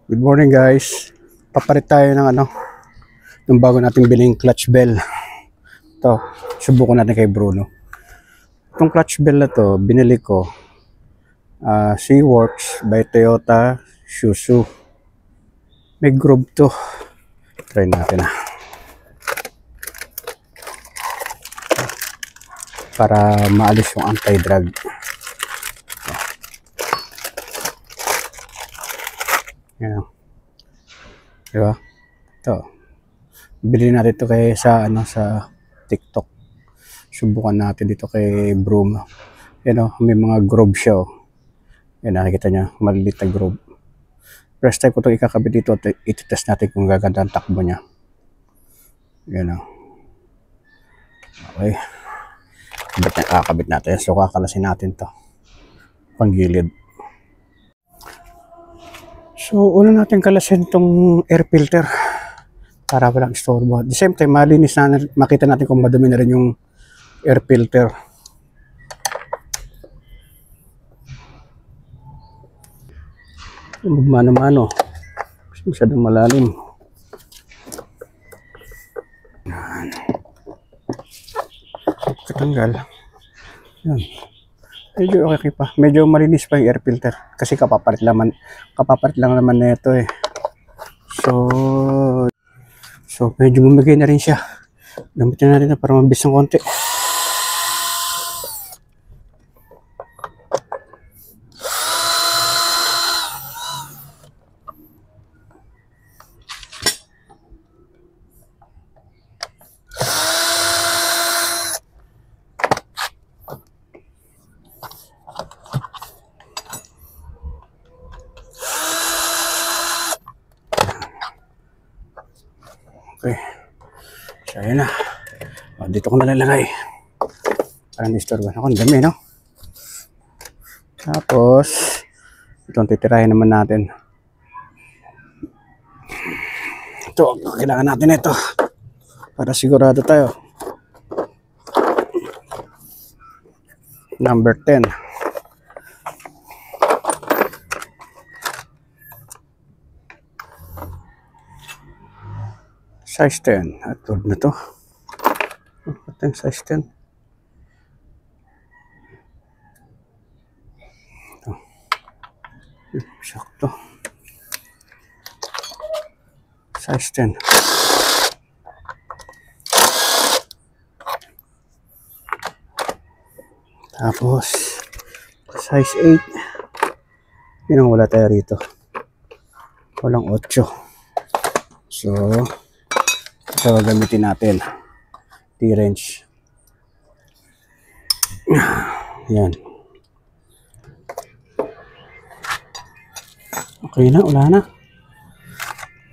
Good morning guys. Papalit tayo ng ng bago nating biling clutch bell. Ito, subukan natin kay Bruno. Itong clutch bell na to, binili ko Seaworks by Toyota Shushu. May groove to. Try natin para maalis yung anti-drag. Yan. Diba? Ito. Bili natin ito kay sa TikTok. Subukan natin dito kay Bruno. Yan may mga groove siya. Yan, nakikita niya, maliliit na groove. First time ko ito ikakabit dito at iti-test natin kung gaganda ang takbo niya. Yan Okay. Kakabit natin. So kakalasin natin to panggilid. So una natin kalasin tong air filter para walang istorbo. At the same time malinis na makita natin kung madumi na rin yung air filter. Mano-mano. Masyadong malalim. Yan. Katanggal. Yan. Medyo okay pa. Medyo malinis pa yung air filter. Kasi kapapalit lang naman na ito eh. So medyo bumigay na rin siya. Gamitin natin na para mabilis ng konti. Okay. So, ayan na. Dito ko nalalagay. Parang disturban. Ako, ang dami, no? Tapos, itong titirahin naman natin. Ito, kailangan natin ito. Para sigurado tayo. Number 10. Size 10. At tulad na to. Ito yung size 10. Ito. Sakto. Size 10. Tapos, size 8. Yun ang wala tayo rito. Walang 8. So, ito gamitin natin. T-wrench. Yan. Okay na, wala na.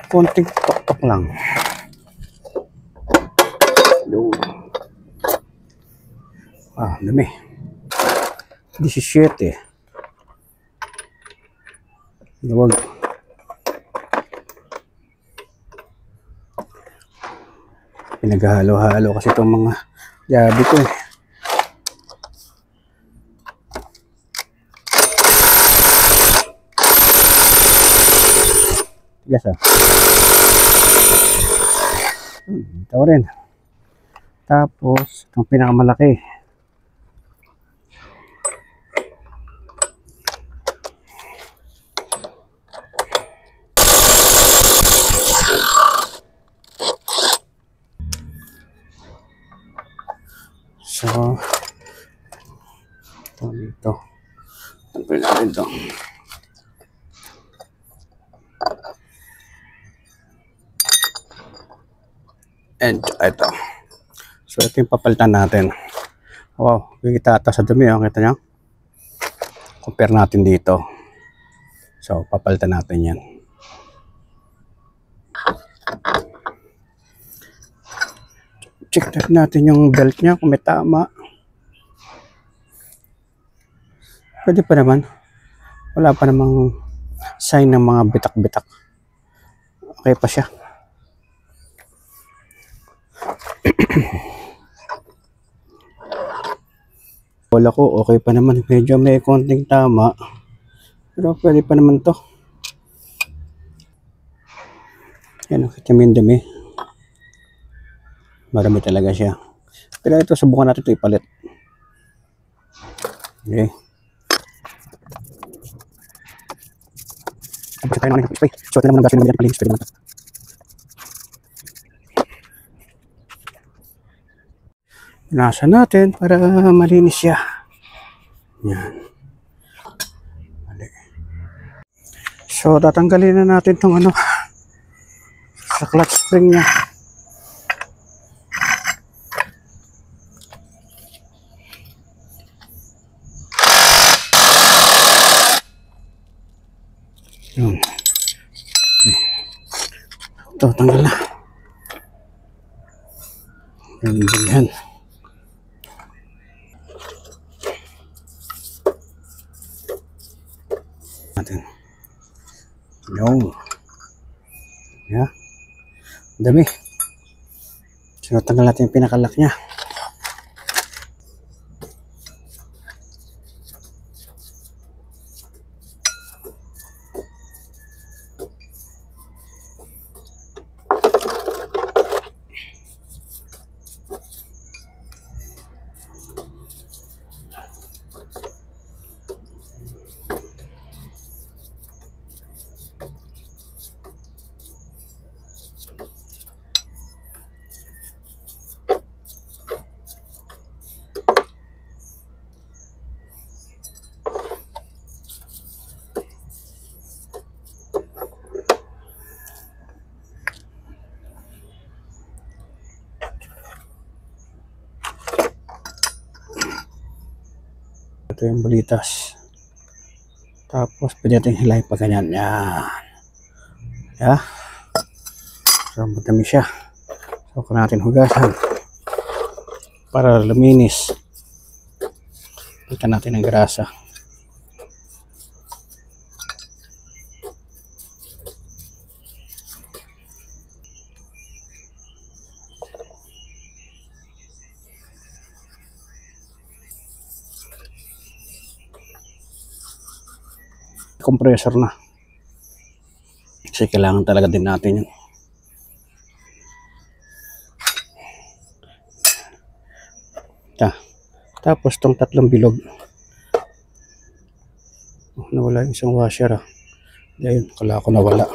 Konting tok-tok lang. Dami. 17. Huwag. Pinaghalo-halo kasi itong mga yabi ko eh. Yes ito rin. Tapos itong pinakamalaki. So, ito. Ano natin ito? And ito. So, ito yung papalitan natin. Wow, kita ata sa dumi. Kita nyo? Compare natin dito. So, papalitan natin yan. Check natin yung belt niya kung may tama. Pwede pa naman. Wala pa namang sign ng mga bitak-bitak. Okay pa siya. Wala ko, okay pa naman. Medyo may konting tama. Pero pwede pa naman to. Yan, dumi. Marami talaga siya. Pero ito, subukan natin ito ipalit. Okay. Tapos tayo naman yung spray. Suot na naman ng gasolina dyan. Palinis, pwede naman ito. Nasa natin para malinis siya. Yan. Mali. So, tatanggalin na natin itong ano, sa clutch spring niya. Yun. Ito, tanggal na. Yan. Natin. Yung. Yeah. Dami. So, tanggal natin yung pinakalak niya. Ito yung bulitas. Tapos, pwede natin hilahin pa ganyan. Yan. Yeah. So, madami siya. So, kung natin hugasan para luminis. Palitan natin ng grasa. Compressor na. Kasi kailangan talaga din natin yun. Tapos tong tatlong bilog. Oh, nawala yung isang washer. Ayun, kala ko nawala.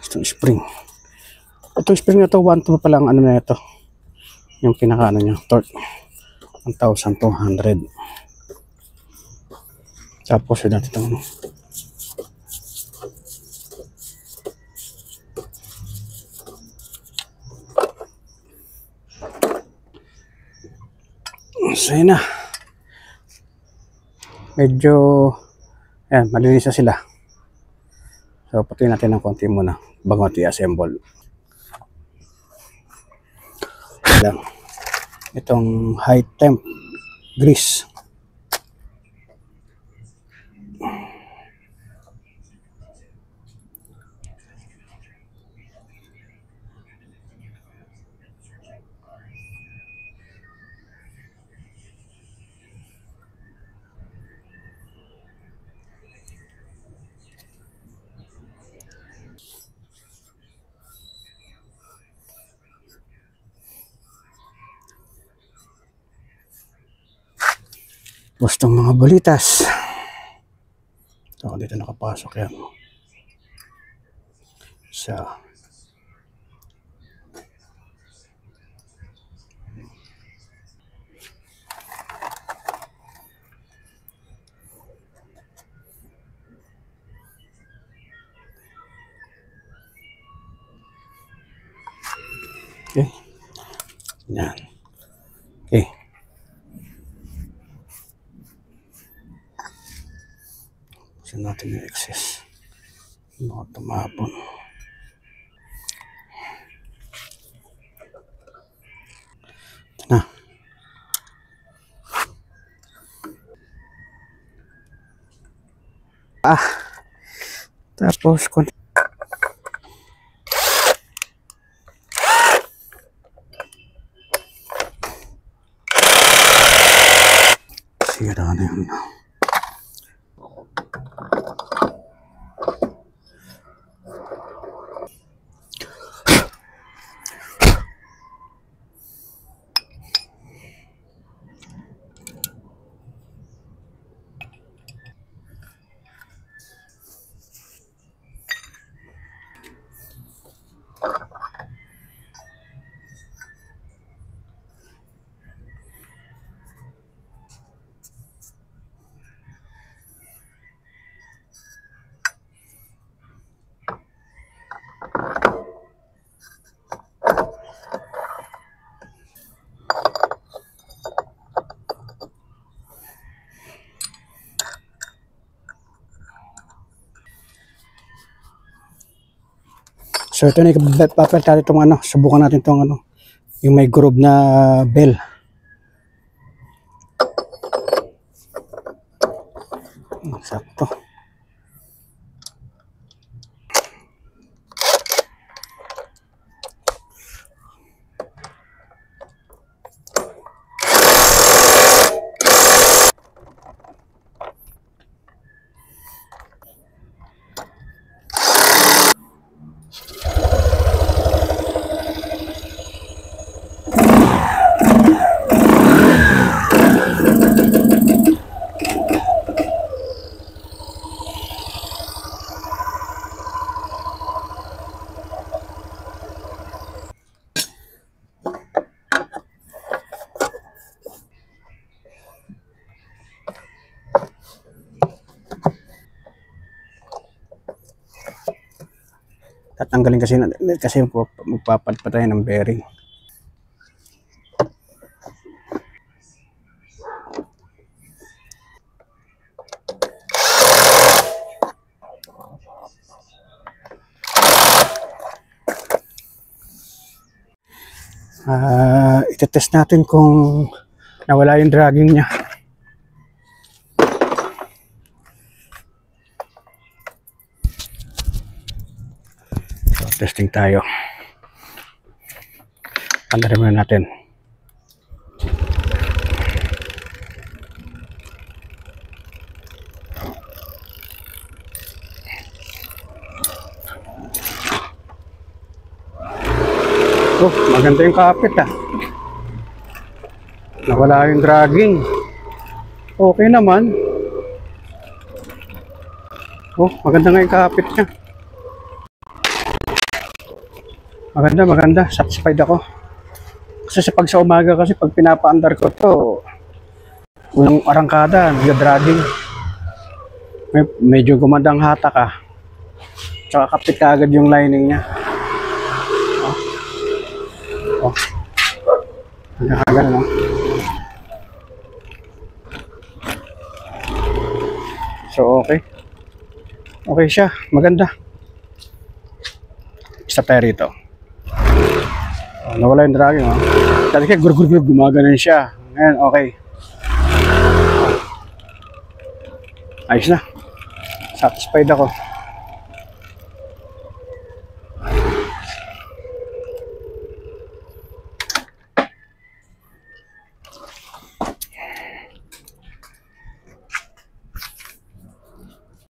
Itong spring. Itong spring na to, 1.2 pa lang ano na ito. Yung pinaka ano niya, torque. 1,200. Tapos yun natin itong so yun na. Medyo ayan, malinis na sila. So patuloy natin ng konti muna bago natin i-assemble. Itong high temp grease. Tapos itong mga balitas. So, dito nakapasok yan. So, okay. Yan. Okay. Kasi natin yung excess. Mga tumapon. Ito na. Tapos Sira na yun. So ito na yung papalit natin itong ano, subukan natin itong ano, yung may groove na bell. Sakto. Tatanggalin kasi magpapalit pa tayo ng bearing. Itetest natin kung nawala yung dragging niya. So, testing tayo. Andarin muna natin. Oh, maganda yung kapit ah. Nawala yung dragging. Okay naman. Oh, maganda nga yung kapit niya. Maganda. Satisfied ako. Kasi sa umaga kasi pag pinapaandar ko to, walang arangkada, nag-dragging. Medyo gumandang hatak ah. Tsaka kapit ka agad yung lining niya. Oh. Nakagal, no? So, okay. Okay siya. Maganda. Isa tayo rito. Nawala yung dragging, oh. Dati kaya gur-gur-gur, gumaganon siya. Ngayon, okay. Ayos na. Satisfied ako.